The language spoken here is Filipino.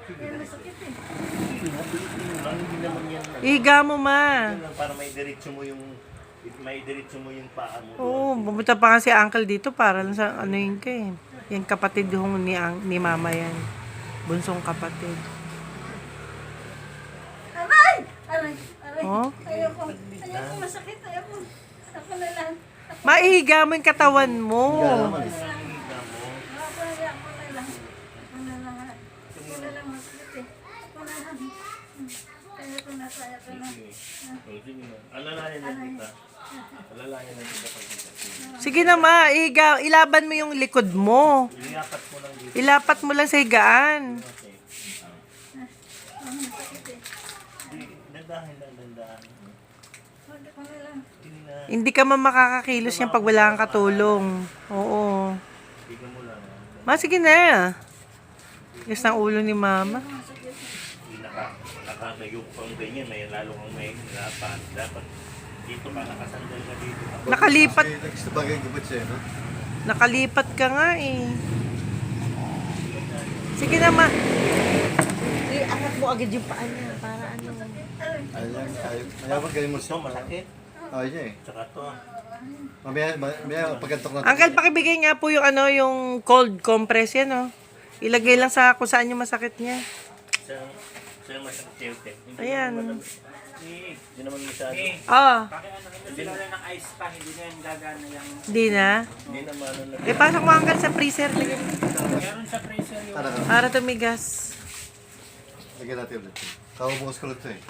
Yan masakit eh. Hindi naman yan. Iga mo, ma. Yun lang, para may diretso mo yung paa mo. Oo, bumunta pa nga si uncle dito para lang sa ano yun ka eh. Yan kapatid yung ni mama yan. Bunsong kapatid. Aray! Aray! Aray! Oh? Ayoko. Ayoko masakit. Ayoko. Ako na lang. Maihiga mo yung katawan mo. Ako na lang. Ako na lang. Ako na lang. Ako na lang masakit eh. Ako na lang. Kaya ko na. Kaya ko na. Alalayan na kita. Alalayan na kita pag Sige na, ma. Ihiga. Ilaban mo yung likod mo. iliapat mo lang dito. Ilapat mo lang sa higaan. Okay. Ang masakit eh. Dandahan lang, dandahan. Ako na lang. Hindi na. Hindi ka man makakakilos yan pag wala kang katulong. Oo. Bigyan mo lang. Ma, sige na. Yes ng ulo ni mama. Hindi nakatayo kang ganyan. May lalo kang may hirapan. Dapat dito ka nakasandal ka dito. Nakalipat. Kasi nagsabagay gabot siya, no? Nakalipat ka nga eh. Sige na, ma. Iangat mo agad yung paa niya para ano. Ayaw magaling mo Ito siya. masakit. Ayaw niya eh. Tsaka to. Mamaya pagkantok na. Uncle, pakibigay nga po yung ano, yung cold compress yan, oh. Ilagay lang sa kung saan yung masakit niya. Sa masakit. Ayan. Hindi naman masyado. Ah, Pakiano ng ice pa, hindi na yan gagana yung... di na. Hindi naman ano na. Eh, pasok mo uncle sa freezer. Lagyan mo. Meron sa freezer yung... Tara ka. Para tumigas. Lagyan natin ulit. Kaubos ko ulit ito eh.